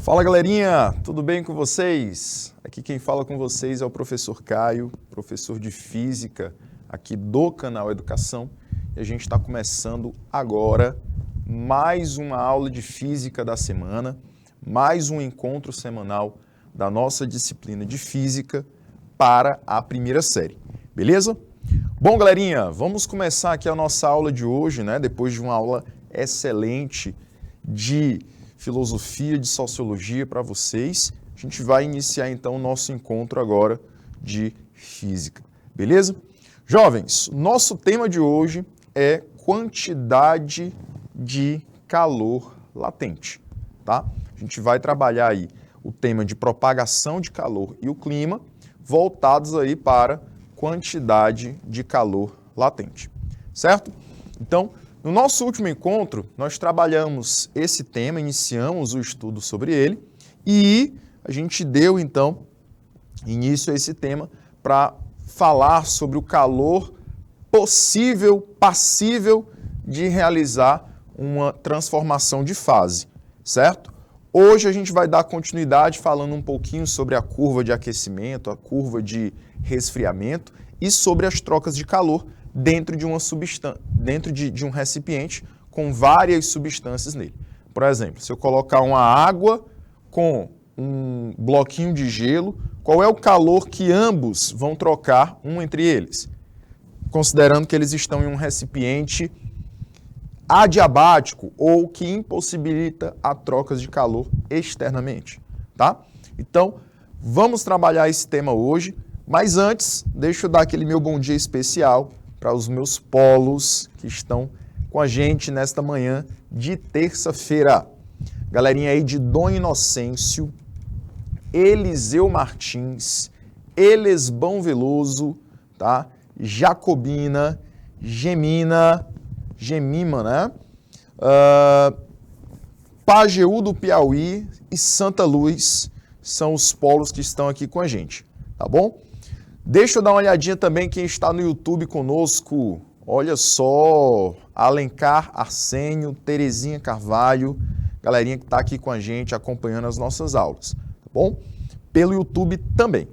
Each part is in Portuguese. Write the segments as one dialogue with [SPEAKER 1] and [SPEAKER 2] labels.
[SPEAKER 1] Fala galerinha, tudo bem com vocês? Aqui quem fala com vocês é o professor Caio, professor de Física aqui do canal Educação. E a gente está começando agora mais uma aula de Física da semana, mais um encontro semanal da nossa disciplina de Física para a primeira série, beleza? Bom galerinha, vamos começar aqui a nossa aula de hoje, né? Depois de uma aula excelente de filosofia, de sociologia para vocês, a gente vai iniciar então o nosso encontro agora de física, beleza? Jovens, nosso tema de hoje é quantidade de calor latente, tá? A gente vai trabalhar aí o tema de propagação de calor e o clima, voltados aí para quantidade de calor latente, certo? Então, no nosso último encontro, nós trabalhamos esse tema, iniciamos o estudo sobre ele e a gente deu, então, início a esse tema para falar sobre o calor possível, passível de realizar uma transformação de fase, certo? Hoje a gente vai dar continuidade falando um pouquinho sobre a curva de aquecimento, a curva de resfriamento e sobre as trocas de calor dentro de uma substância, dentro de um recipiente com várias substâncias nele. Por exemplo, se eu colocar uma água com um bloquinho de gelo, qual é o calor que ambos vão trocar um entre eles? Considerando que eles estão em um recipiente adiabático ou que impossibilita a troca de calor externamente, tá? Então, vamos trabalhar esse tema hoje, mas antes, deixa eu dar aquele meu bom dia especial para os meus polos que estão com a gente nesta manhã de terça-feira. Galerinha aí de Dom Inocêncio, Eliseu Martins, Elesbão Veloso, tá? Jacobina, Gemima, né? Pajeú do Piauí e Santa Luz são os polos que estão aqui com a gente, tá bom? Deixa eu dar uma olhadinha também quem está no YouTube conosco. Olha só, Alencar Arsênio, Terezinha Carvalho, galerinha que está aqui com a gente acompanhando as nossas aulas, tá bom? Pelo YouTube também.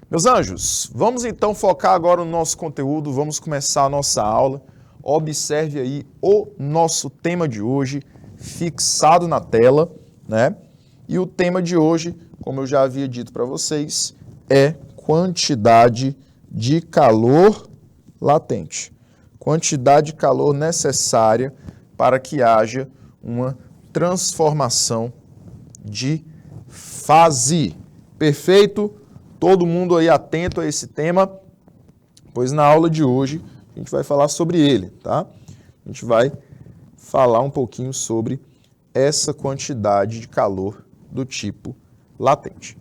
[SPEAKER 1] Meus anjos, vamos então focar agora no nosso conteúdo, vamos começar a nossa aula. Observe aí o nosso tema de hoje, fixado na tela, né? E o tema de hoje, como eu já havia dito para vocês, é quantidade de calor latente. Quantidade de calor necessária para que haja uma transformação de fase. Perfeito? Todo mundo aí atento a esse tema, pois na aula de hoje a gente vai falar sobre ele, tá? A gente vai falar um pouquinho sobre essa quantidade de calor do tipo latente.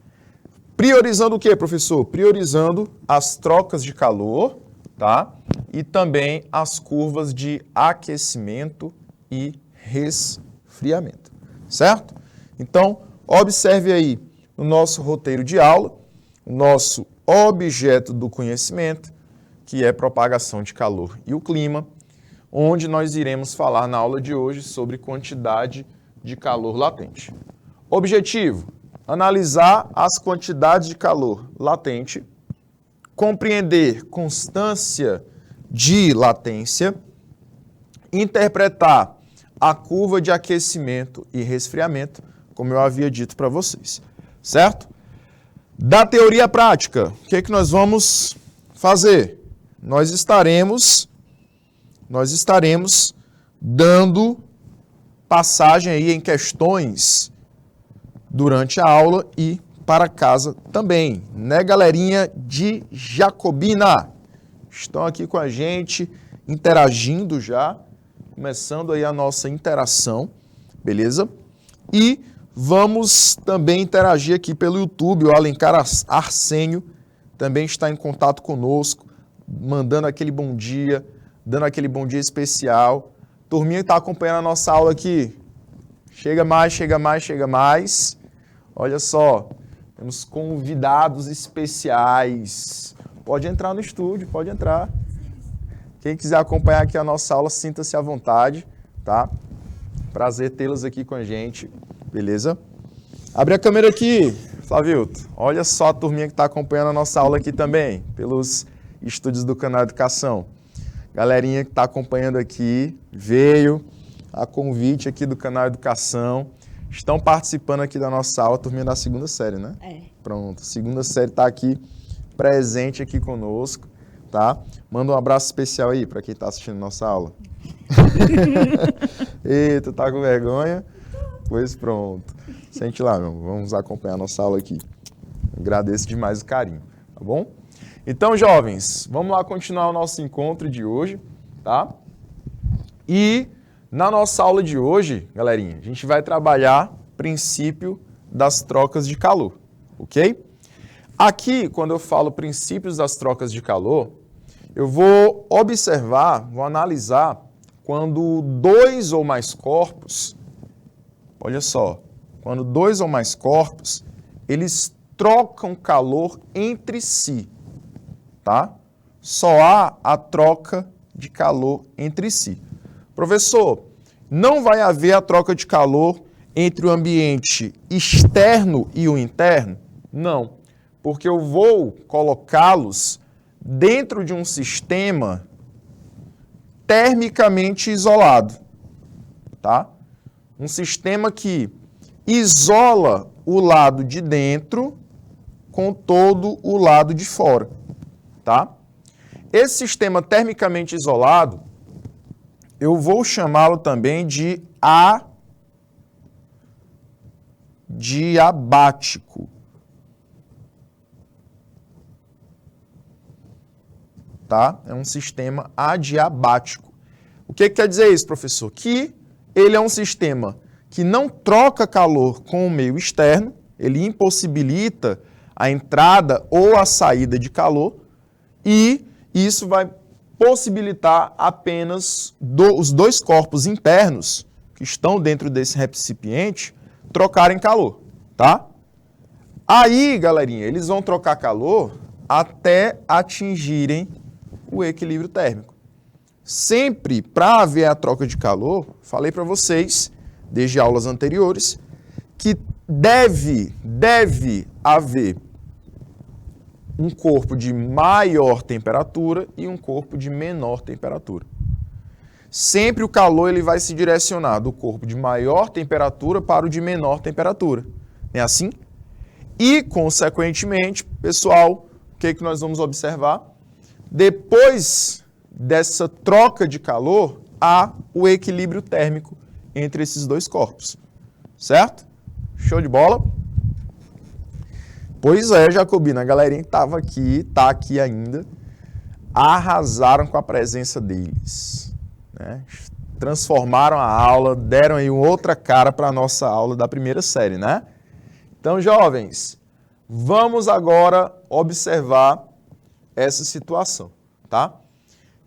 [SPEAKER 1] Priorizando o quê, professor? Priorizando as trocas de calor, tá? E também as curvas de aquecimento e resfriamento, certo? Então, observe aí no nosso roteiro de aula, o nosso objeto do conhecimento, que é propagação de calor e o clima, onde nós iremos falar na aula de hoje sobre quantidade de calor latente. Objetivo: analisar as quantidades de calor latente, compreender constância de latência, interpretar a curva de aquecimento e resfriamento, como eu havia dito para vocês, certo? Da teoria prática, o que é que nós vamos fazer? Nós estaremos dando passagem aí em questões durante a aula e para casa também, né, galerinha de Jacobina? Estão aqui com a gente, interagindo já, começando aí a nossa interação, beleza? E vamos também interagir aqui pelo YouTube, o Alencar Arsênio também está em contato conosco, mandando aquele bom dia, dando aquele bom dia especial. Turminha que está acompanhando a nossa aula aqui, chega mais, chega mais, chega mais. Olha só, temos convidados especiais. Pode entrar no estúdio, pode entrar. Quem quiser acompanhar aqui a nossa aula, sinta-se à vontade, tá? Prazer tê-los aqui com a gente, beleza? Abre a câmera aqui, Flavilto. Olha só a turminha que está acompanhando a nossa aula aqui também, pelos estúdios do canal Educação. Galerinha que está acompanhando aqui, veio a convite aqui do canal Educação. Estão participando aqui da nossa aula, turminha da segunda série, né?
[SPEAKER 2] É.
[SPEAKER 1] Pronto, segunda série está aqui, presente aqui conosco, tá? Manda um abraço especial aí para quem está assistindo nossa aula. Eita, tá com vergonha? Pois pronto. Sente lá, meu. Vamos acompanhar nossa aula aqui. Agradeço demais o carinho, tá bom? Então, jovens, vamos lá continuar o nosso encontro de hoje, tá? E na nossa aula de hoje, galerinha, a gente vai trabalhar o princípio das trocas de calor, ok? Aqui, quando eu falo princípios das trocas de calor, eu vou observar, vou analisar quando dois ou mais corpos, olha só, quando dois ou mais corpos, eles trocam calor entre si, tá? Só há a troca de calor entre si. Professor, não vai haver a troca de calor entre o ambiente externo e o interno? Não, porque eu vou colocá-los dentro de um sistema termicamente isolado, tá? Um sistema que isola o lado de dentro com todo o lado de fora, tá? Esse sistema termicamente isolado, eu vou chamá-lo também de adiabático. Tá? É um sistema adiabático. O que quer dizer isso, professor? Que ele é um sistema que não troca calor com o meio externo, ele impossibilita a entrada ou a saída de calor, e isso vai possibilitar apenas os dois corpos internos que estão dentro desse recipiente trocarem calor, tá? Aí, galerinha, eles vão trocar calor até atingirem o equilíbrio térmico. Sempre para haver a troca de calor, falei para vocês, desde aulas anteriores, que deve haver um corpo de maior temperatura e um corpo de menor temperatura. Sempre o calor ele vai se direcionar do corpo de maior temperatura para o de menor temperatura. Não é assim? E, consequentemente, pessoal, o que nós vamos observar? Depois dessa troca de calor, há o equilíbrio térmico entre esses dois corpos. Certo? Show de bola? Pois é, Jacobina, a galerinha que estava aqui, está aqui ainda, arrasaram com a presença deles, né? Transformaram a aula, deram aí outra cara para a nossa aula da primeira série, né? Então, jovens, vamos agora observar essa situação, tá?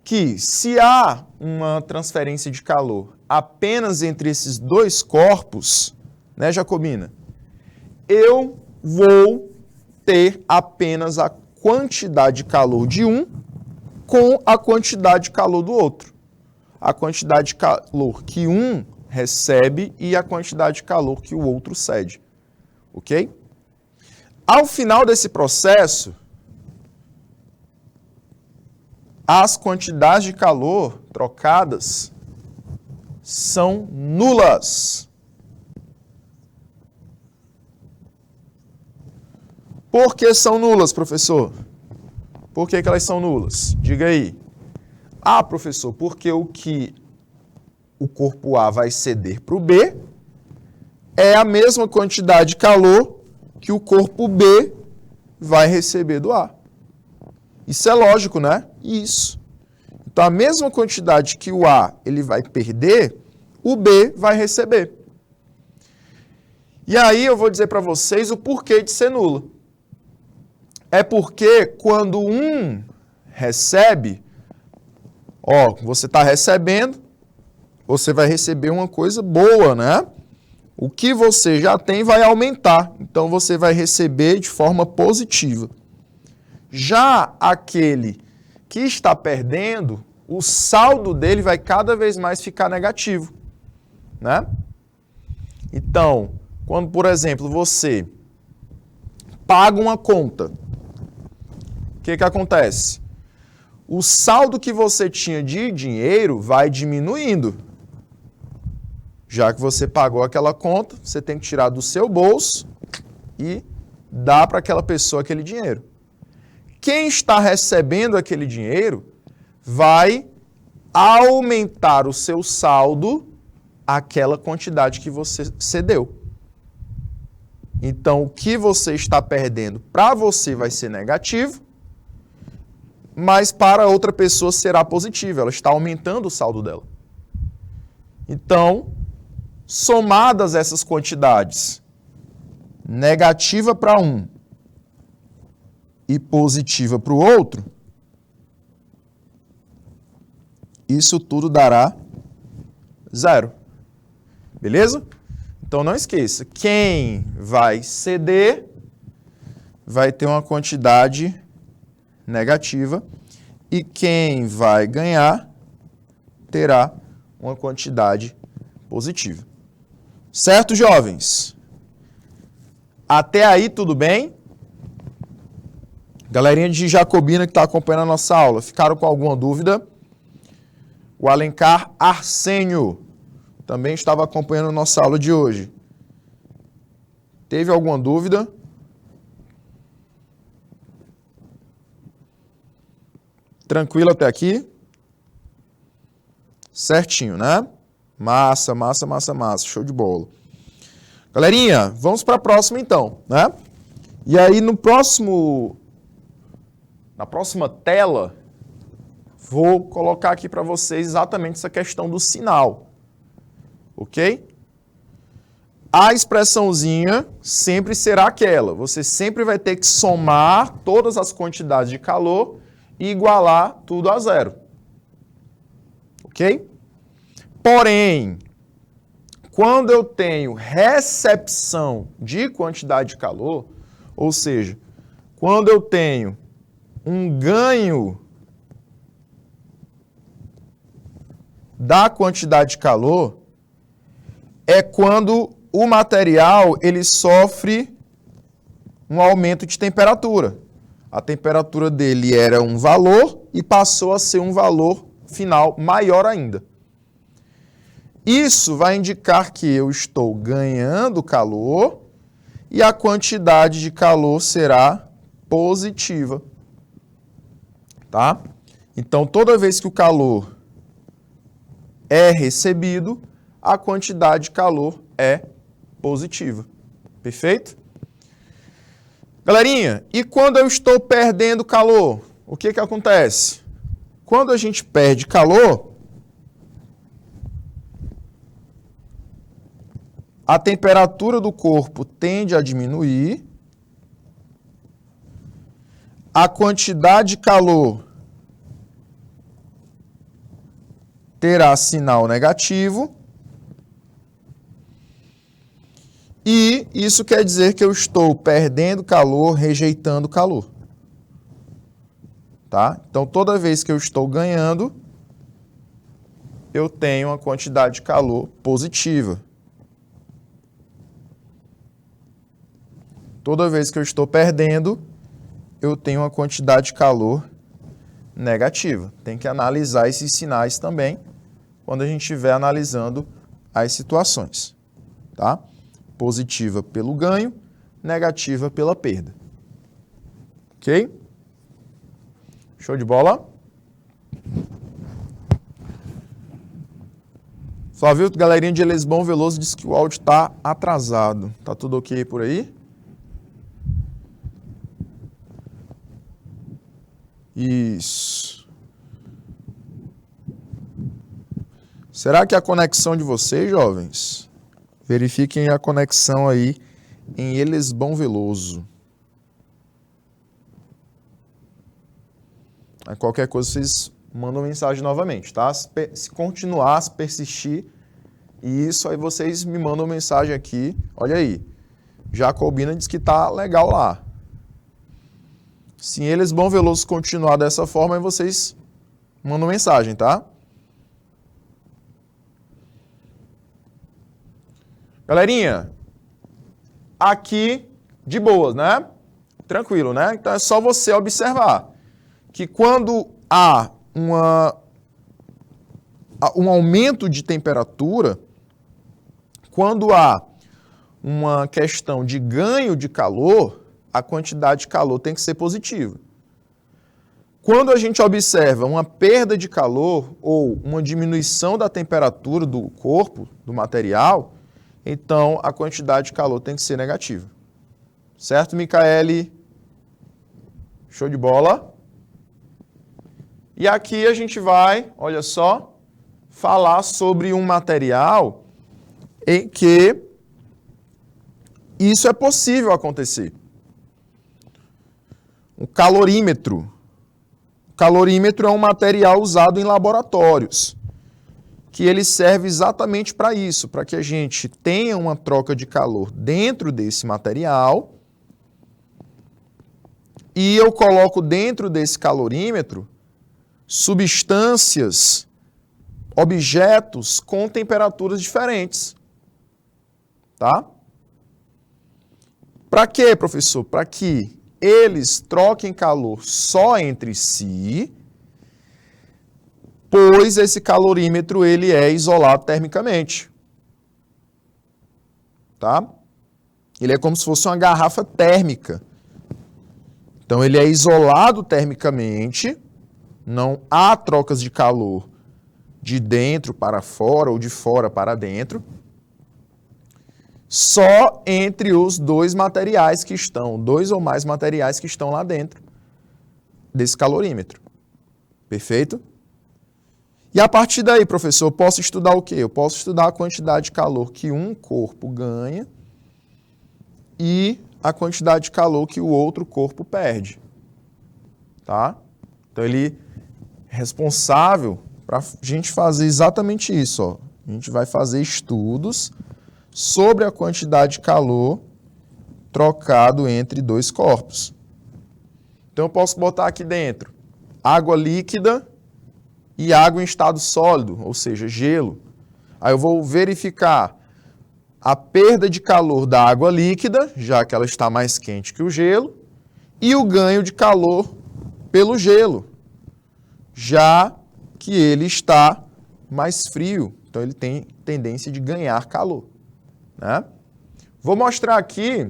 [SPEAKER 1] Que se há uma transferência de calor apenas entre esses dois corpos, né, Jacobina? Eu vou ter apenas a quantidade de calor de um com a quantidade de calor do outro. A quantidade de calor que um recebe e a quantidade de calor que o outro cede. Ok? Ao final desse processo, as quantidades de calor trocadas são nulas. Por que são nulas, professor? Por que elas são nulas? Diga aí. Ah, professor, porque o que o corpo A vai ceder para o B é a mesma quantidade de calor que o corpo B vai receber do A. Isso é lógico, né? Isso. Então, a mesma quantidade que o A ele vai perder, o B vai receber. E aí eu vou dizer para vocês o porquê de ser nula. É porque quando um recebe, ó, você está recebendo, você vai receber uma coisa boa, né? O que você já tem vai aumentar, então você vai receber de forma positiva. Já aquele que está perdendo, o saldo dele vai cada vez mais ficar negativo, né? Então, Quando, por exemplo, você paga uma conta, o que acontece? O saldo que você tinha de dinheiro vai diminuindo. Já que você pagou aquela conta, você tem que tirar do seu bolso e dar para aquela pessoa aquele dinheiro. Quem está recebendo aquele dinheiro vai aumentar o seu saldo àquela quantidade que você cedeu. Então, o que você está perdendo para você vai ser negativo, mas para outra pessoa será positivo. Ela está aumentando o saldo dela. Então, somadas essas quantidades, negativa para um e positiva para o outro, isso tudo dará 0. Beleza? Então não esqueça, quem vai ceder vai ter uma quantidade negativa e quem vai ganhar terá uma quantidade positiva. Certo, jovens? Até aí tudo bem? Galerinha de Jacobina que está acompanhando a nossa aula, ficaram com alguma dúvida? O Alencar Arsênio também estava acompanhando a nossa aula de hoje. Teve alguma dúvida? Tranquilo até aqui? Certinho, né? Massa, massa, massa, massa. Show de bola. Galerinha, vamos para a próxima então, né? E aí na próxima tela, vou colocar aqui para vocês exatamente essa questão do sinal. Ok? A expressãozinha sempre será aquela. Você sempre vai ter que somar todas as quantidades de calor e igualar tudo a 0. Ok? Porém, quando eu tenho recepção de quantidade de calor, ou seja, quando eu tenho um ganho da quantidade de calor, é quando o material ele sofre um aumento de temperatura. A temperatura dele era um valor e passou a ser um valor final maior ainda. Isso vai indicar que eu estou ganhando calor e a quantidade de calor será positiva. Tá? Então, toda vez que o calor é recebido, a quantidade de calor é positiva. Perfeito? Galerinha, e quando eu estou perdendo calor, o que acontece? Quando a gente perde calor, a temperatura do corpo tende a diminuir, a quantidade de calor terá sinal negativo, e isso quer dizer que eu estou perdendo calor, rejeitando calor. Tá? Então, toda vez que eu estou ganhando, eu tenho uma quantidade de calor positiva. Toda vez que eu estou perdendo, eu tenho uma quantidade de calor negativa. Tem que analisar esses sinais também quando a gente estiver analisando as situações. Tá? Positiva pelo ganho, negativa pela perda. Ok? Show de bola? Flavio, galerinha de Elisbão Veloso, disse que o áudio está atrasado. Tá tudo ok por aí? Isso. Será que a conexão de vocês, jovens? Verifiquem a conexão aí em Elisbão Veloso. Aí qualquer coisa vocês mandam mensagem novamente, tá? Se continuar, se persistir, isso aí vocês me mandam mensagem aqui. Olha aí, Jacobina diz que tá legal lá. Se Elisbão Veloso continuar dessa forma, aí vocês mandam mensagem, tá? Galerinha, aqui de boas, né? Tranquilo, né? Então é só você observar que quando há um aumento de temperatura, quando há uma questão de ganho de calor, a quantidade de calor tem que ser positiva. Quando a gente observa uma perda de calor ou uma diminuição da temperatura do corpo, do material, então a quantidade de calor tem que ser negativa. Certo, Micaele? Show de bola? E aqui a gente vai, olha só, falar sobre um material em que isso é possível acontecer. O calorímetro. O calorímetro é um material usado em laboratórios, que ele serve exatamente para isso, para que a gente tenha uma troca de calor dentro desse material. E eu coloco dentro desse calorímetro substâncias, objetos com temperaturas diferentes. Tá? Para quê, professor? Para que eles troquem calor só entre si, pois esse calorímetro ele é isolado termicamente. Tá? Ele é como se fosse uma garrafa térmica. Então ele é isolado termicamente, não há trocas de calor de dentro para fora ou de fora para dentro, só entre os dois materiais que estão, dois ou mais materiais que estão lá dentro desse calorímetro. Perfeito? E a partir daí, professor, eu posso estudar o quê? Eu posso estudar a quantidade de calor que um corpo ganha e a quantidade de calor que o outro corpo perde. Tá? Então ele é responsável para a gente fazer exatamente isso. Ó. A gente vai fazer estudos sobre a quantidade de calor trocado entre dois corpos. Então eu posso botar aqui dentro água líquida e água em estado sólido, ou seja, gelo. Aí eu vou verificar a perda de calor da água líquida, já que ela está mais quente que o gelo, e o ganho de calor pelo gelo, já que ele está mais frio. Então ele tem tendência de ganhar calor. Né? Vou mostrar aqui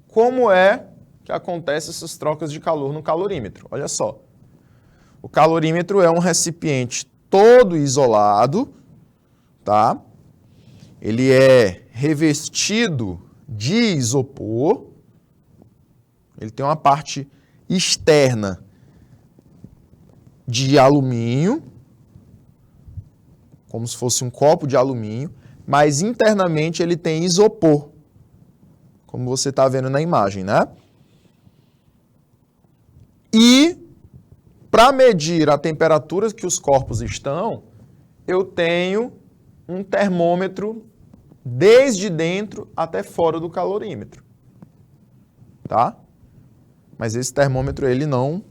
[SPEAKER 1] como é que acontecem essas trocas de calor no calorímetro. Olha só. O calorímetro é um recipiente todo isolado, tá? Ele é revestido de isopor. Ele tem uma parte externa de alumínio, como se fosse um copo de alumínio, mas internamente ele tem isopor, como você está vendo na imagem, né? E para medir a temperatura que os corpos estão, eu tenho um termômetro desde dentro até fora do calorímetro, tá? Mas esse termômetro ele não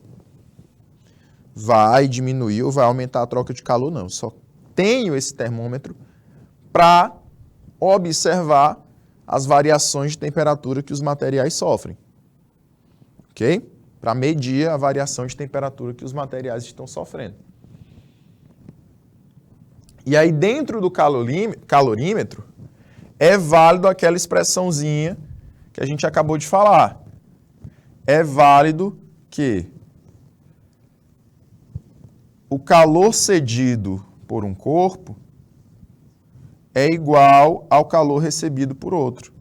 [SPEAKER 1] vai diminuir ou vai aumentar a troca de calor, não. Eu só tenho esse termômetro para observar as variações de temperatura que os materiais sofrem. Ok? Para medir a variação de temperatura que os materiais estão sofrendo. E aí, dentro do calorímetro, é válido aquela expressãozinha que a gente acabou de falar. É válido que o calor cedido por um corpo é igual ao calor recebido por outro.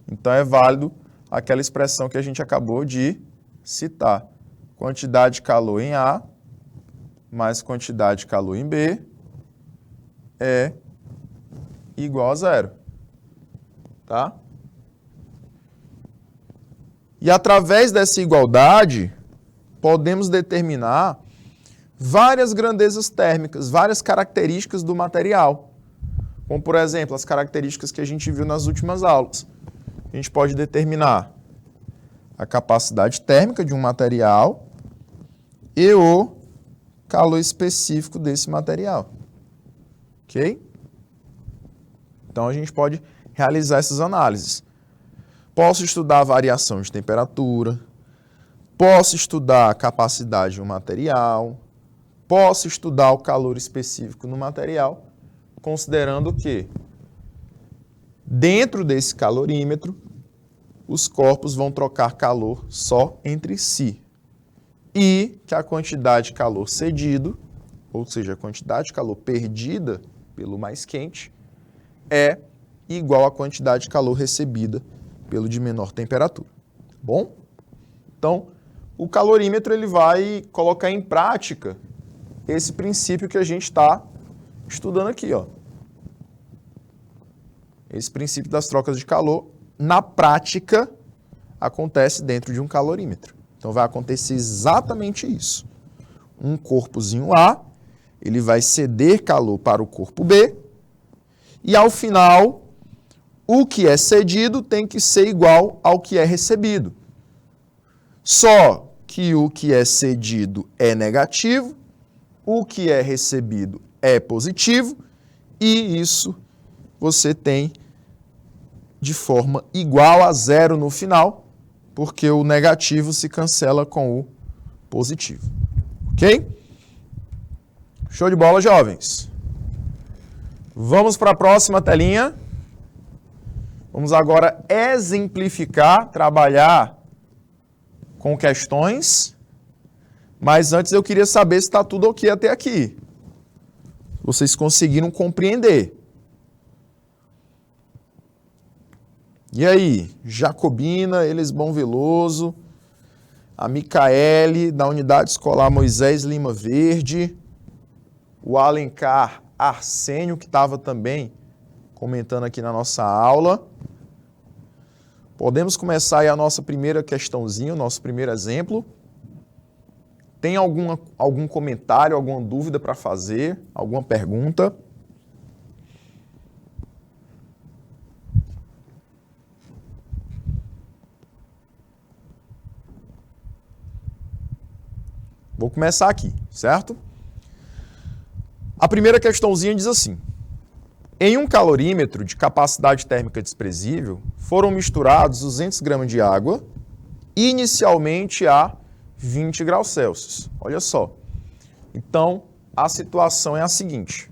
[SPEAKER 1] Então é válido aquela expressão que a gente acabou de citar. Quantidade de calor em A mais quantidade de calor em B é igual a zero. Tá? E através dessa igualdade, podemos determinar várias grandezas térmicas, várias características do material. Como, por exemplo, as características que a gente viu nas últimas aulas. A gente pode determinar a capacidade térmica de um material e o calor específico desse material. Ok? Então, a gente pode realizar essas análises. Posso estudar a variação de temperatura, posso estudar a capacidade de um material, posso estudar o calor específico no material, considerando que, dentro desse calorímetro, os corpos vão trocar calor só entre si. E que a quantidade de calor cedido, ou seja, a quantidade de calor perdida pelo mais quente, é igual à quantidade de calor recebida pelo de menor temperatura. Bom? Então, o calorímetro ele vai colocar em prática esse princípio que a gente está estudando aqui, ó. Esse princípio das trocas de calor, na prática, acontece dentro de um calorímetro. Então, vai acontecer exatamente isso. Um corpozinho A, ele vai ceder calor para o corpo B, e ao final, o que é cedido tem que ser igual ao que é recebido. Só que o que é cedido é negativo, o que é recebido é positivo, e isso você tem de forma igual a zero no final, porque o negativo se cancela com o positivo. Ok? Show de bola, jovens. Vamos para a próxima telinha. Vamos agora exemplificar, trabalhar com questões. Mas antes eu queria saber se está tudo ok até aqui. Vocês conseguiram compreender. E aí, Jacobina, Elisbão Veloso, a Micaele, da Unidade Escolar Moisés Lima Verde, o Alencar Arsênio, que estava também comentando aqui na nossa aula. Podemos começar aí a nossa primeira questãozinha, o nosso primeiro exemplo. Tem algum comentário, alguma dúvida para fazer, alguma pergunta? Vou começar aqui, certo? A primeira questãozinha diz assim: em um calorímetro de capacidade térmica desprezível, foram misturados 200 gramas de água, inicialmente a 20 graus Celsius. Olha só. Então, a situação é a seguinte.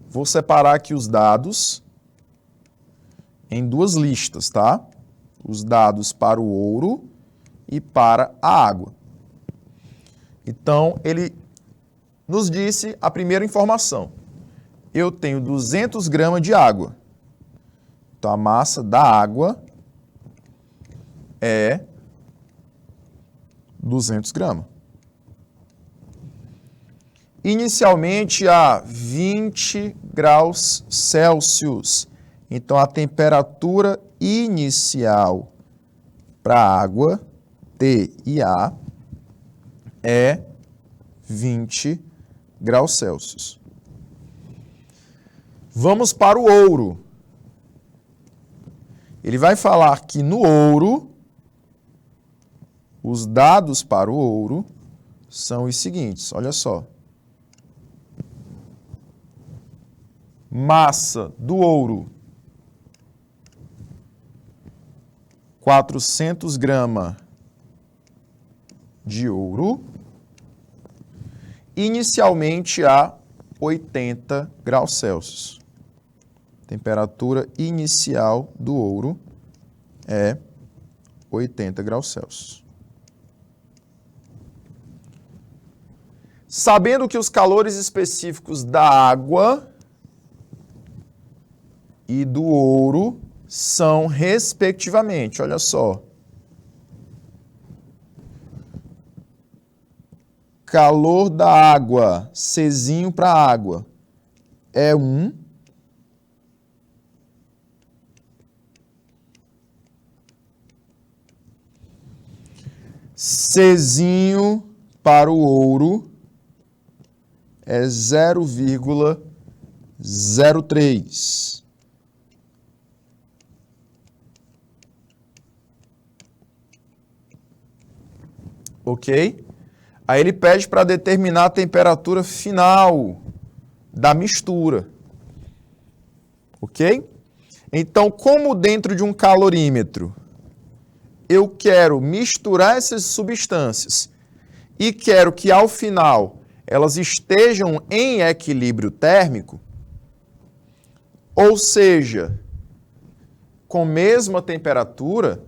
[SPEAKER 1] Vou separar aqui os dados em duas listas, tá? Os dados para o ouro e para a água. Então, ele nos disse a primeira informação. Eu tenho 200 gramas de água. Então, a massa da água é 200 gramas. Inicialmente a 20 graus Celsius. Então, a temperatura inicial para a água, T e A, é 20 graus Celsius. Vamos para o ouro. Ele vai falar que no ouro, os dados para o ouro são os seguintes, olha só. Massa do ouro, 400 gramas de ouro, inicialmente a 80 graus Celsius. Temperatura inicial do ouro é 80 graus Celsius. Sabendo que os calores específicos da água e do ouro são, respectivamente, olha só, calor da água, Czinho para água, é 1. Czinho para o ouro é 0,03. Ok? Aí ele pede para determinar a temperatura final da mistura. Ok? Então, como dentro de um calorímetro eu quero misturar essas substâncias e quero que ao final elas estejam em equilíbrio térmico, ou seja, com mesma temperatura,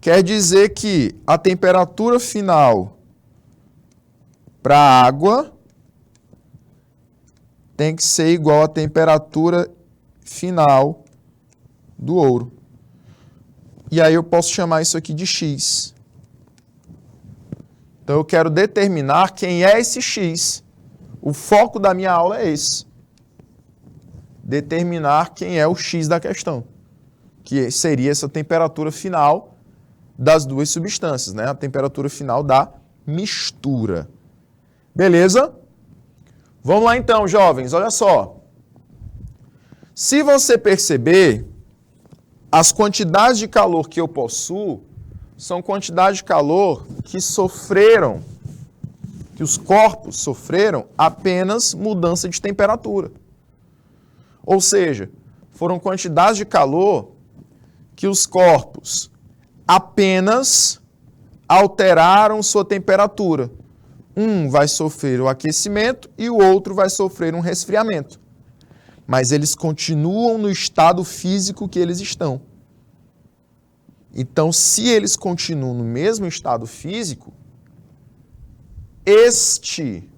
[SPEAKER 1] quer dizer que a temperatura final para a água tem que ser igual à temperatura final do ouro. E aí eu posso chamar isso aqui de X. Então eu quero determinar quem é esse X. O foco da minha aula é esse. Determinar quem é o X da questão, que seria essa temperatura final das duas substâncias, né? A temperatura final da mistura. Beleza? Vamos lá então, jovens, olha só. Se você perceber, as quantidades de calor que eu possuo são quantidades de calor que os corpos sofreram apenas mudança de temperatura. Ou seja, foram quantidades de calor que os corpos apenas alteraram sua temperatura. Um vai sofrer o aquecimento e o outro vai sofrer um resfriamento. Mas eles continuam no estado físico que eles estão. Então, se eles continuam no mesmo estado físico, este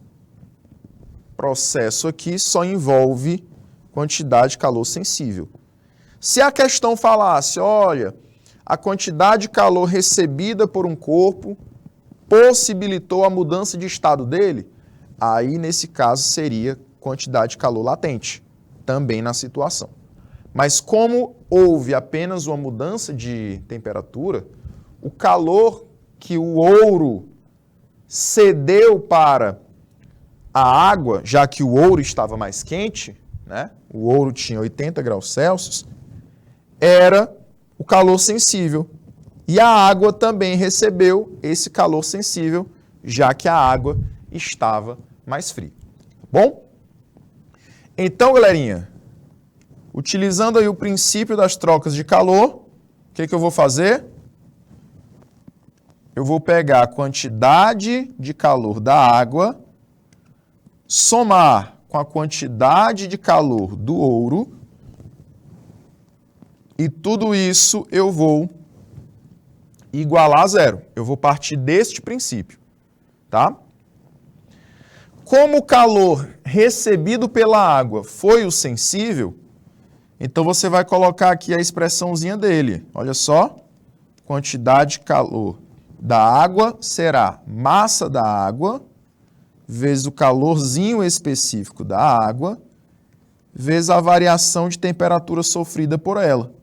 [SPEAKER 1] processo aqui só envolve quantidade de calor sensível. Se a questão falasse, olha, a quantidade de calor recebida por um corpo possibilitou a mudança de estado dele, aí nesse caso seria quantidade de calor latente, também na situação. Mas como houve apenas uma mudança de temperatura, o calor que o ouro cedeu para a água, já que o ouro estava mais quente, né? O ouro tinha 80 graus Celsius, era o calor sensível. E a água também recebeu esse calor sensível, já que a água estava mais fria. Bom? Então, galerinha, utilizando aí o princípio das trocas de calor, o que eu vou fazer? Eu vou pegar a quantidade de calor da água, somar com a quantidade de calor do ouro, e tudo isso eu vou igualar a zero. Eu vou partir deste princípio, tá? Como o calor recebido pela água foi o sensível, então você vai colocar aqui a expressãozinha dele. Olha só, quantidade de calor da água será massa da água vezes o calorzinho específico da água vezes a variação de temperatura sofrida por ela.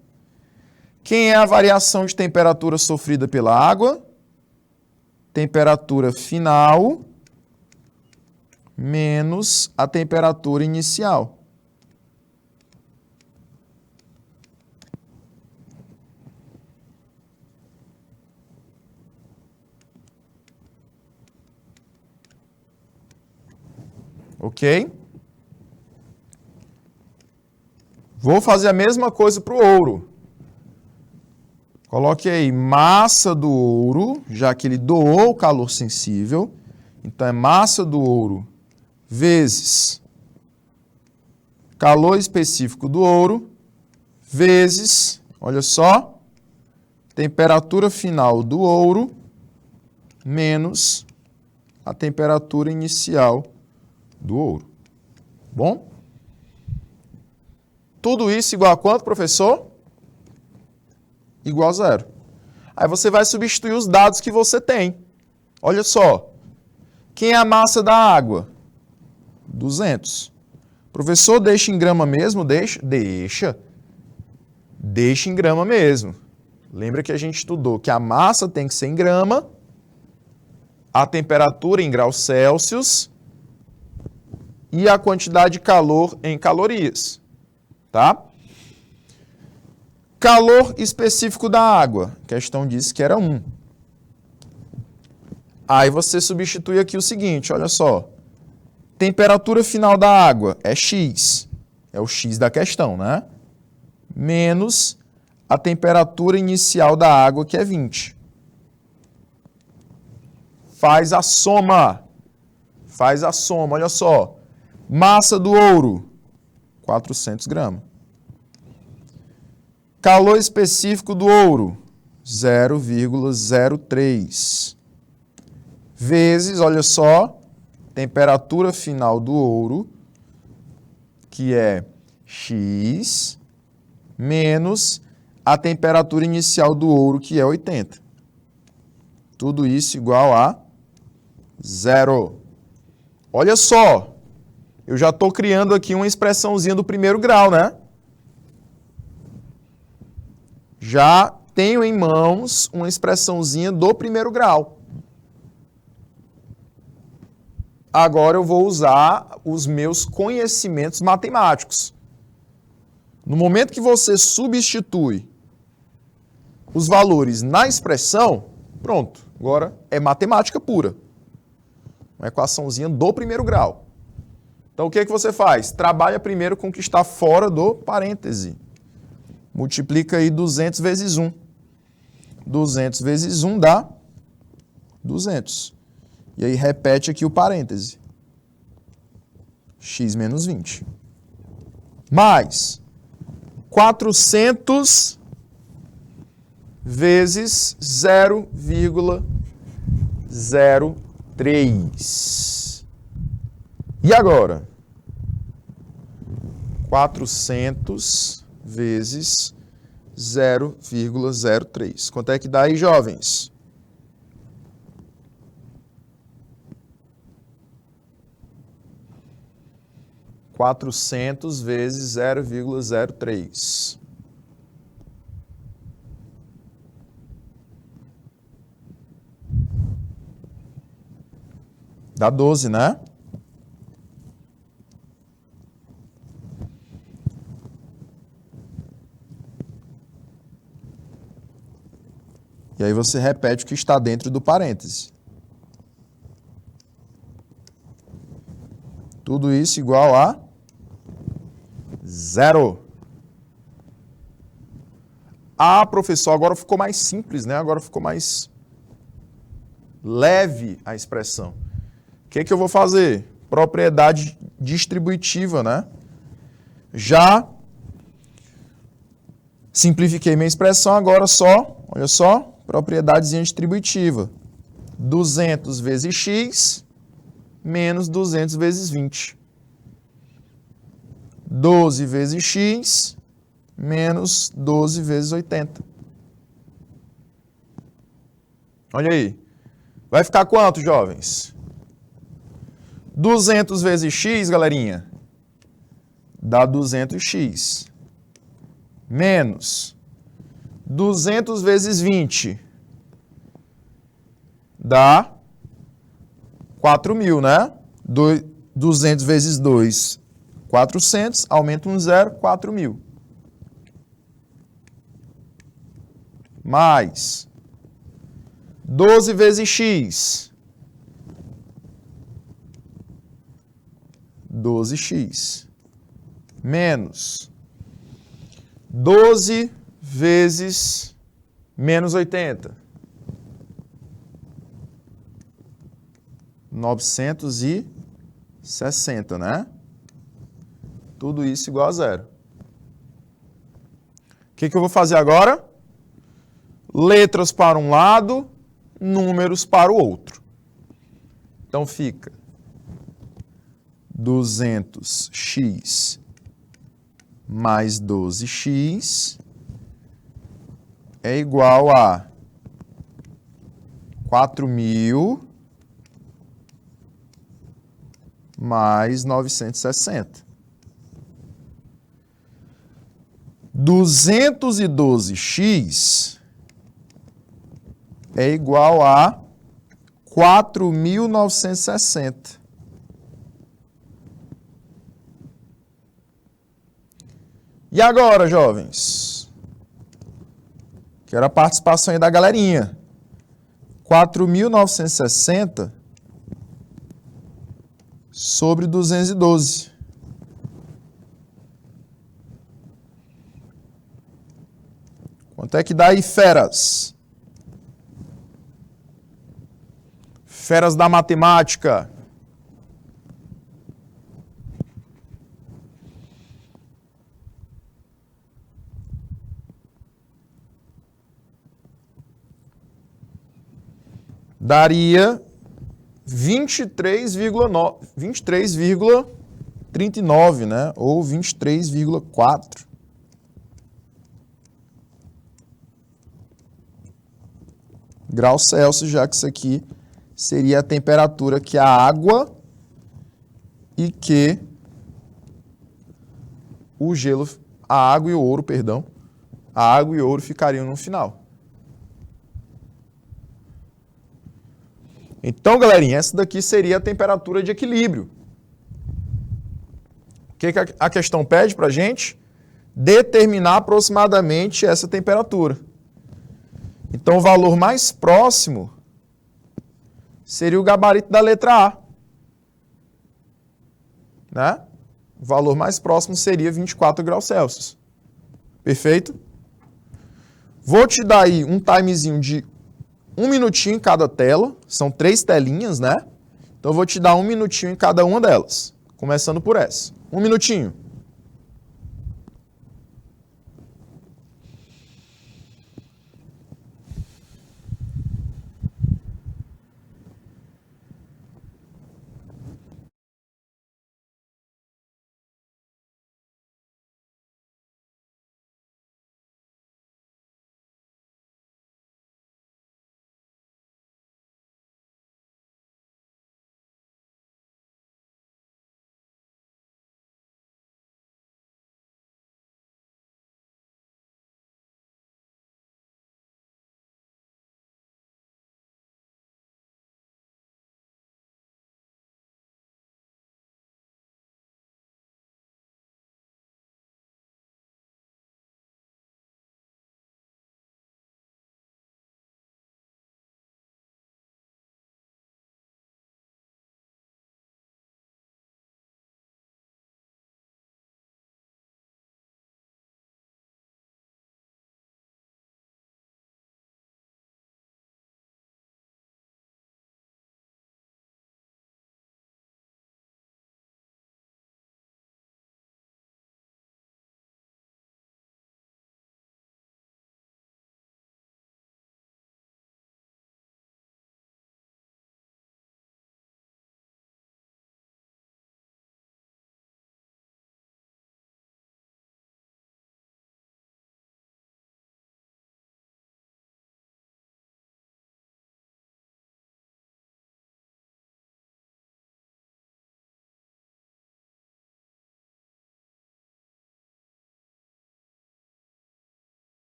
[SPEAKER 1] Quem é a variação de temperatura sofrida pela água? Temperatura final menos a temperatura inicial. Ok? Vou fazer a mesma coisa para o ouro. Coloque aí massa do ouro, já que ele doou o calor sensível. Então, é massa do ouro vezes calor específico do ouro, vezes, olha só, temperatura final do ouro, menos a temperatura inicial do ouro. Bom? Tudo isso igual a quanto, professor? Igual a zero. Aí você vai substituir os dados que você tem. Olha só. Quem é a massa da água? 200. Professor, deixa em grama mesmo? Deixa em grama mesmo. Lembra que a gente estudou que a massa tem que ser em grama, a temperatura em graus Celsius e a quantidade de calor em calorias. Tá? Calor específico da água. A questão disse que era 1. Aí você substitui aqui o seguinte, olha só. Temperatura final da água é X. É o X da questão, né? menos a temperatura inicial da água, que é 20. Faz a soma. Faz a soma, olha só. Massa do ouro, 400 gramas. Calor específico do ouro, 0,03. Vezes, olha só, temperatura final do ouro, que é X, menos a temperatura inicial do ouro, que é 80. Tudo isso igual a 0. Olha só, eu já estou criando aqui uma expressãozinha do primeiro grau, né? Já tenho em mãos uma expressãozinha do primeiro grau. Agora eu vou usar os meus conhecimentos matemáticos. No momento que você substitui os valores na expressão, pronto, agora é matemática pura. Uma equaçãozinha do primeiro grau. Então o que é que você faz? Trabalha primeiro com o que está fora do parêntese. Multiplica aí 200 vezes 1. 200 vezes 1 dá 200. E aí repete aqui o parêntese. X menos 20. Mais 400 vezes 0,03. E agora? 400 vezes 0,03. Quanto é que dá aí, jovens? Quatrocentos vezes 0,03. Dá 12, né? E aí você repete o que está dentro do parêntese. Tudo isso igual a 0. Ah, professor, agora ficou mais simples, né? Agora ficou mais leve a expressão. O que é que eu vou fazer? Propriedade distributiva, né? Já simplifiquei minha expressão, agora só, olha só, propriedadezinha distributiva. 200 vezes x menos 200 vezes 20. 12 vezes x menos 12 vezes 80. Olha aí. Vai ficar quanto, jovens? 200 vezes x, galerinha, dá 200x. Menos 200 vezes 20 dá 4.000, né? 200 vezes 2, 400, aumenta um zero, 4.000. Mais 12 vezes x, 12x. Menos 12 vezes menos 80. 960, né? Tudo isso igual a 0. O que eu vou fazer agora? Letras para um lado, números para o outro. Então fica 200x mais 12x é igual a 4.000 mais 960. 212x é igual a 4.960. E agora, jovens? Quero a participação aí da galerinha. 4.960 sobre 212. Quanto é que dá aí, feras? Feras da matemática. Daria 23,39, né? Ou 23,4. Graus Celsius, já que isso aqui seria a temperatura que a água e que o gelo, a água e o ouro, perdão, a água e o ouro ficariam no final. Então, galerinha, essa daqui seria a temperatura de equilíbrio. O que a questão pede para a gente? Determinar aproximadamente essa temperatura. Então, o valor mais próximo seria o gabarito da letra A. Né? O valor mais próximo seria 24 graus Celsius. Perfeito? Vou te dar aí um timezinho de 1 minutinho em cada tela. São 3 telinhas, né? Então, eu vou te dar 1 minutinho em cada uma delas. Começando por essa. 1 minutinho.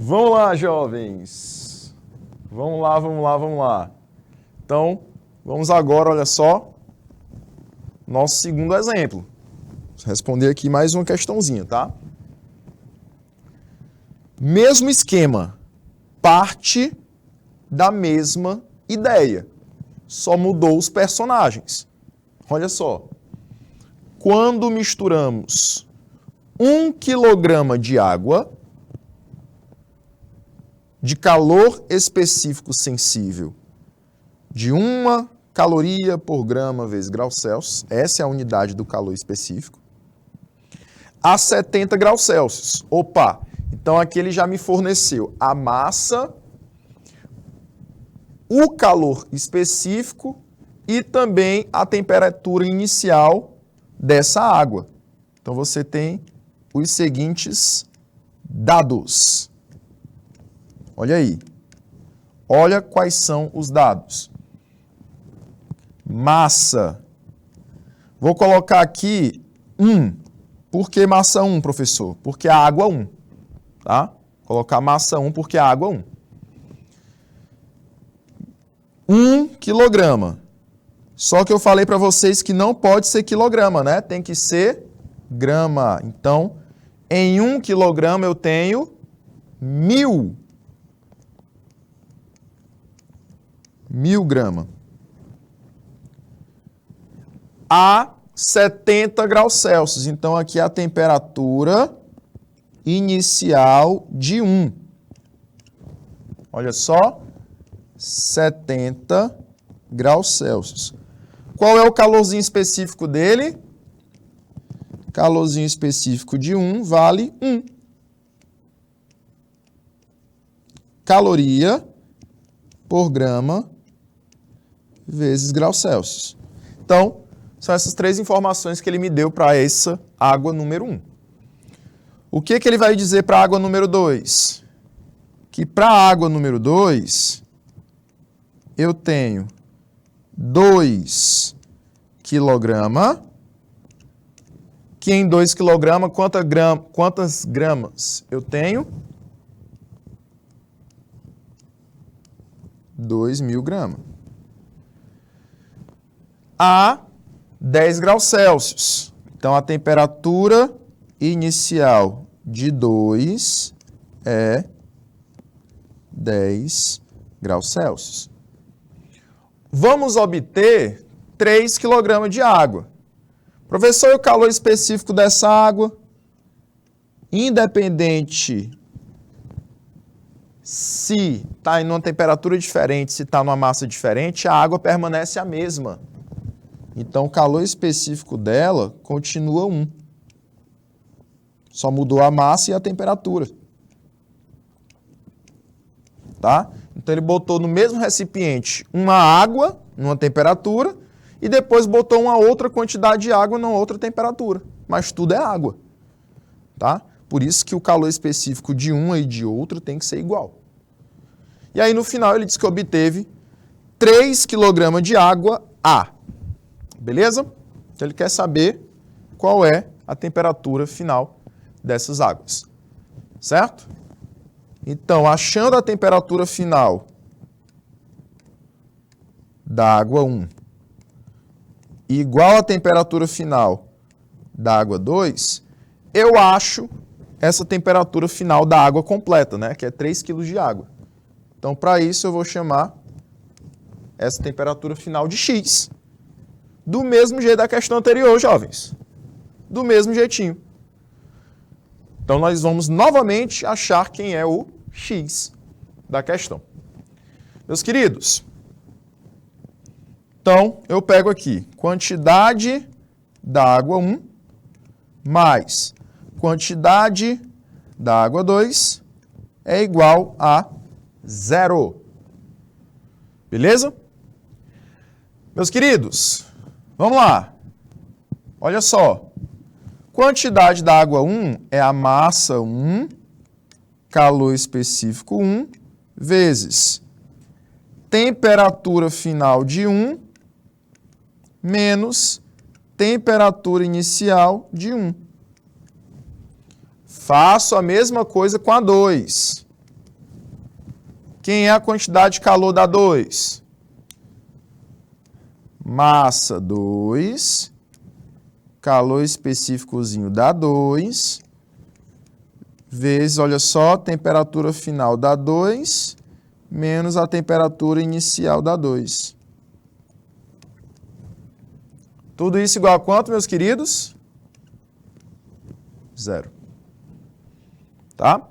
[SPEAKER 1] Vamos lá, jovens. Vamos lá, vamos lá, vamos lá. Então, vamos agora, olha só, nosso segundo exemplo. Vou responder aqui mais uma questãozinha, tá? Mesmo esquema, parte da mesma ideia, só mudou os personagens. Olha só, quando misturamos 1 quilograma de água de calor específico sensível de 1 caloria por grama vezes graus Celsius, essa é a unidade do calor específico, a 70 graus Celsius. Opa, então aqui ele já me forneceu a massa, o calor específico e também a temperatura inicial dessa água. Então você tem os seguintes dados. Olha aí. Olha quais são os dados. Massa. Vou colocar aqui 1. Por que massa 1, professor? Porque a água 1. Tá? Colocar massa 1 porque a água 1. 1 quilograma. Só que eu falei para vocês que não pode ser quilograma, né? Tem que ser grama. Então, em 1 quilograma eu tenho 1000. 1000 gramas. A 70 graus Celsius. Então, aqui é a temperatura inicial de 1. Olha só. 70 graus Celsius. Qual é o calorzinho específico dele? Calorzinho específico de 1 vale 1. Caloria por grama vezes graus Celsius. Então, são essas 3 informações que ele me deu para essa água número 1. O que ele vai dizer para a água número 2? Que para a água número 2, eu tenho 2 quilograma, que em 2 quilograma, quantas gramas eu tenho? 2.000 gramas. A 10 graus Celsius. Então, a temperatura inicial de 2 é 10 graus Celsius. Vamos obter 3 kg de água. Professor, e o calor específico dessa água? Independente se está em uma temperatura diferente, se está numa massa diferente, a água permanece a mesma. Então, o calor específico dela continua 1. Só mudou a massa e a temperatura. Tá? Então, ele botou no mesmo recipiente uma água, numa temperatura, e depois botou uma outra quantidade de água numa outra temperatura. Mas tudo é água. Tá? Por isso que o calor específico de uma e de outra tem que ser igual. E aí, no final, ele diz que obteve 3 kg de água A. Beleza? Então, ele quer saber qual é a temperatura final dessas águas. Certo? Então, achando a temperatura final da água 1 igual à temperatura final da água 2, eu acho essa temperatura final da água completa, né? Que é 3 kg de água. Então, para isso, eu vou chamar essa temperatura final de X. Do mesmo jeito da questão anterior, jovens. Do mesmo jeitinho. Então, nós vamos novamente achar quem é o X da questão. Meus queridos, então, eu pego aqui quantidade da água 1 mais quantidade da água 2 é igual a 0. Beleza? Meus queridos, vamos lá. Olha só. Quantidade da água 1 é a massa 1, calor específico 1, vezes temperatura final de 1, menos temperatura inicial de 1. Faço a mesma coisa com a 2. Quem é a quantidade de calor da 2? Massa 2, calor específicozinho da 2, vezes, olha só, temperatura final da 2, menos a temperatura inicial da 2. Tudo isso igual a quanto, meus queridos? 0. Tá?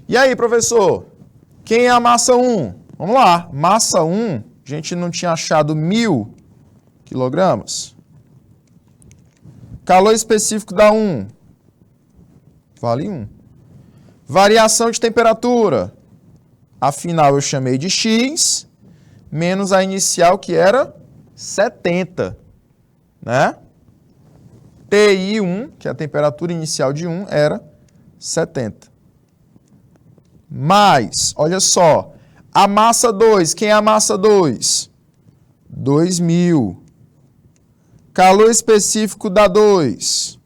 [SPEAKER 1] E aí, professor? Quem é a massa 1? Vamos lá. Massa 1, a gente não tinha achado 1.000 quilogramas. Calor específico da 1. Vale 1. Variação de temperatura. Afinal, eu chamei de X, menos a inicial, que era 70. Né? TI1, que é a temperatura inicial de 1, era 70. Mais, olha só, a massa 2, quem é a massa 2? 2.000. Calor específico da 2.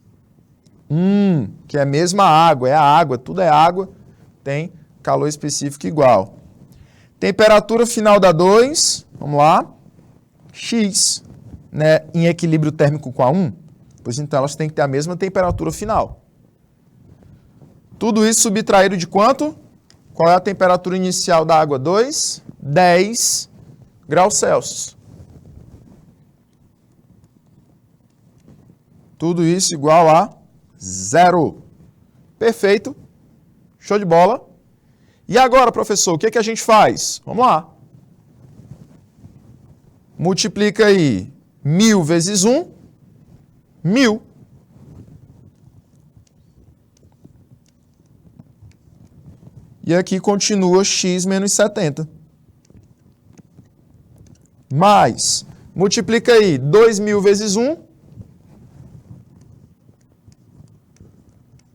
[SPEAKER 1] Que é a mesma água, é a água, tudo é água, tem calor específico igual. Temperatura final da 2, vamos lá, X, né, em equilíbrio térmico com a 1, pois então elas têm que ter a mesma temperatura final. Tudo isso subtraído de quanto? Qual é a temperatura inicial da água 2? 10 graus Celsius. Tudo isso igual a 0. Perfeito. Show de bola. E agora, professor, o que a gente faz? Vamos lá. Multiplica aí 1.000 vezes 1, 1.000. E aqui continua x menos 70. Mais, multiplica aí 2.000 vezes 1,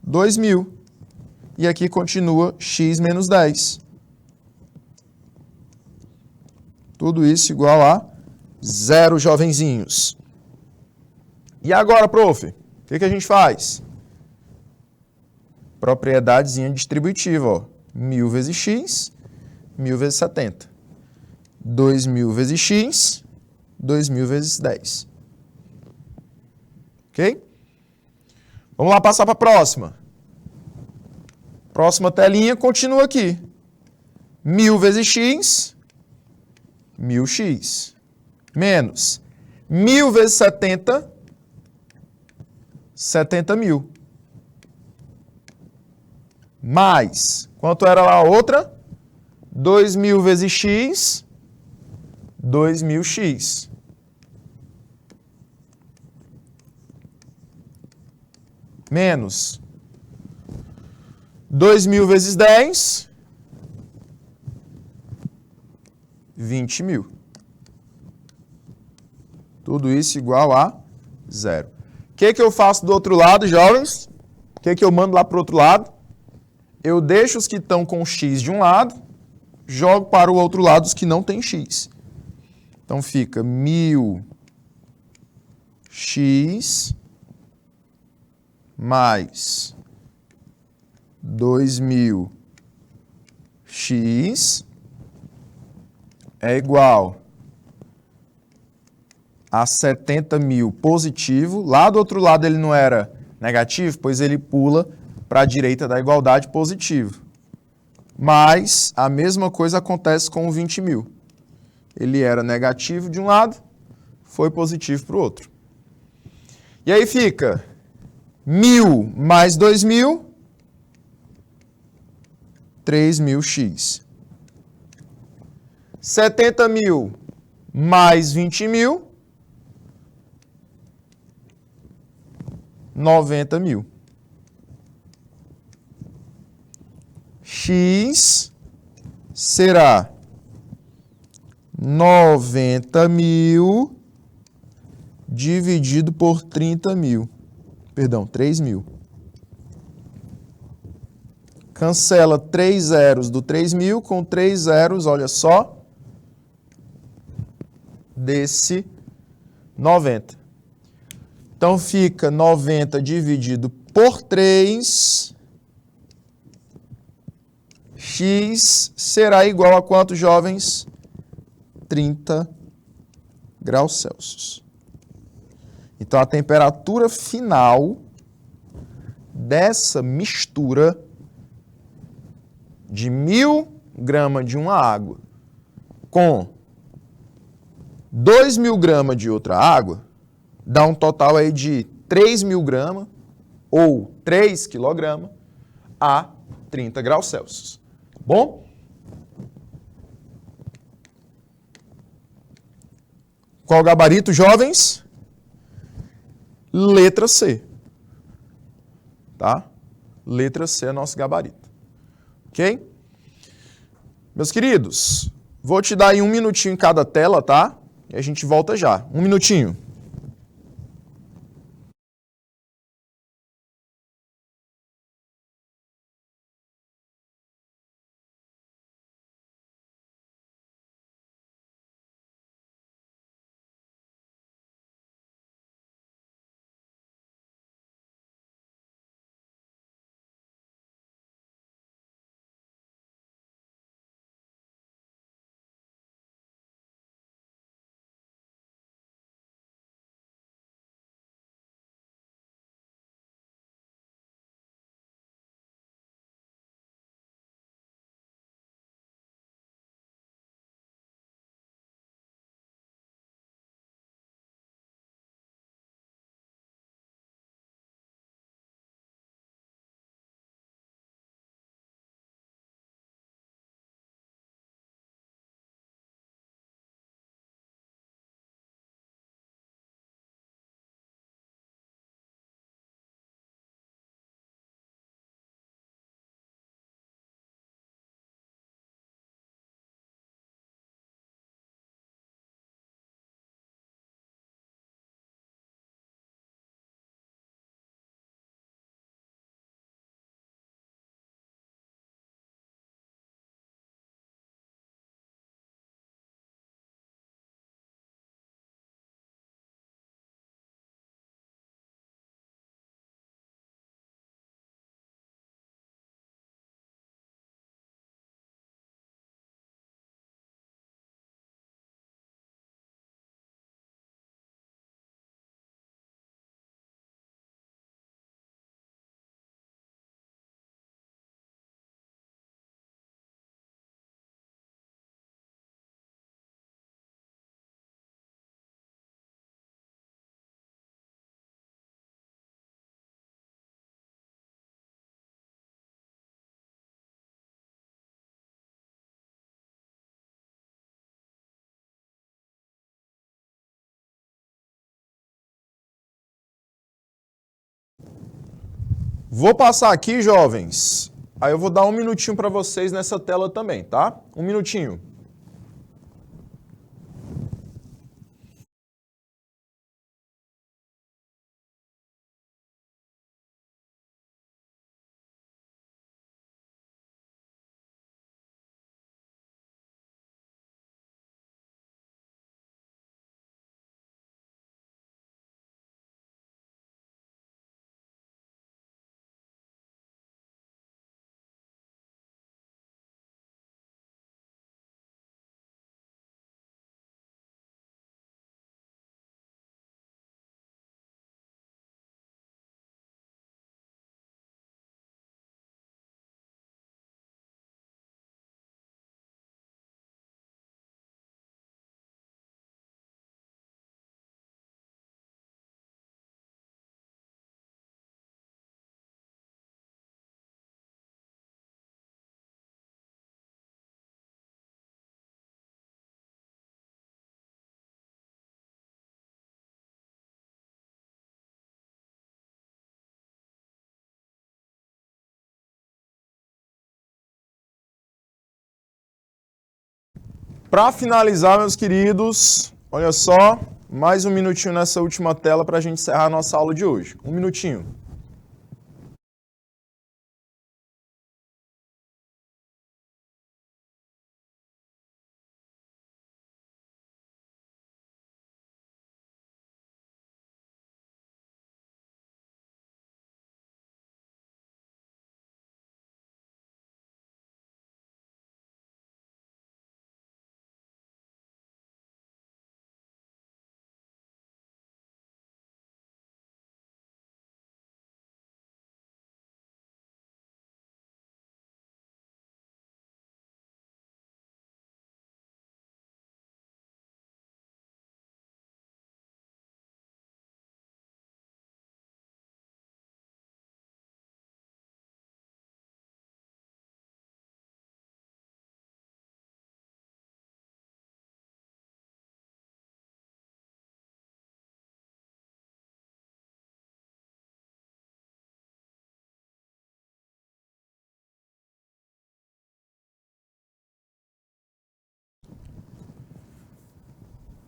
[SPEAKER 1] 2.000. E aqui continua x menos 10. Tudo isso igual a 0, jovenzinhos. E agora, prof, o que a gente faz? Propriedadezinha distributiva, ó. 1.000 vezes x, 1.000 vezes 70. 2.000 vezes x, 2.000 vezes 10. Ok? Vamos lá passar para a próxima. Próxima telinha continua aqui. 1.000 vezes x, 1.000x. Menos 1.000 vezes 70, 70.000. Mais, quanto era lá a outra? 2.000 vezes x, 2.000x. Menos 2.000 vezes 10, 20.000. Tudo isso igual a 0. O que eu faço do outro lado, jovens? O que eu mando lá para o outro lado? Eu deixo os que estão com x de um lado, jogo para o outro lado os que não têm x. Então fica 1.000x mais 2.000x é igual a 70.000 positivo. Lá do outro lado ele não era negativo, pois ele pula para a direita da igualdade positivo. Mas a mesma coisa acontece com o 20.000. Ele era negativo de um lado, foi positivo para o outro. E aí fica 1.000 mais 2.000, 3.000x. 70.000 mais 20.000, 90.000. X será 90.000 dividido por 30.000. Perdão, 3.000. Cancela 3 zeros do 3.000 com 3 zeros, olha só, desse 90. Então fica 90 dividido por 3, X será igual a quanto, jovens? 30 graus Celsius. Então, a temperatura final dessa mistura de 1.000 gramas de uma água com 2.000 gramas de outra água dá um total aí de 3.000 gramas ou 3 quilogramas a 30 graus Celsius. Bom? Qual o gabarito, jovens? Letra C. Tá? Letra C é nosso gabarito. Ok? Meus queridos, vou te dar aí 1 minutinho em cada tela, tá? E a gente volta já. 1 minutinho. Vou passar aqui, jovens. Aí eu vou dar 1 minutinho para vocês nessa tela também, tá? 1 minutinho. Para finalizar, meus queridos, olha só, mais 1 minutinho nessa última tela para a gente encerrar a nossa aula de hoje. 1 minutinho.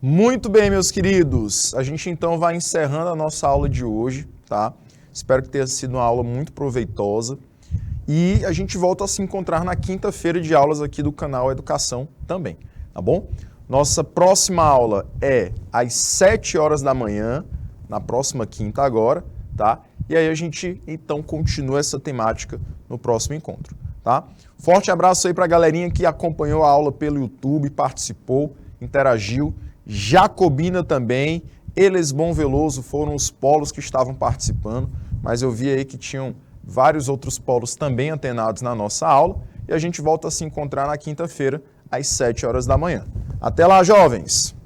[SPEAKER 1] Muito bem, meus queridos. A gente então vai encerrando a nossa aula de hoje, tá? Espero que tenha sido uma aula muito proveitosa. E a gente volta a se encontrar na quinta-feira de aulas aqui do canal Educação também, tá bom? Nossa próxima aula é às 7 horas da manhã, na próxima quinta agora, tá? E aí a gente então continua essa temática no próximo encontro, tá? Forte abraço aí para a galerinha que acompanhou a aula pelo YouTube, participou, interagiu. Jacobina também, Elesbom Veloso foram os polos que estavam participando, mas eu vi aí que tinham vários outros polos também antenados na nossa aula e a gente volta a se encontrar na quinta-feira às 7 horas da manhã. Até lá, jovens!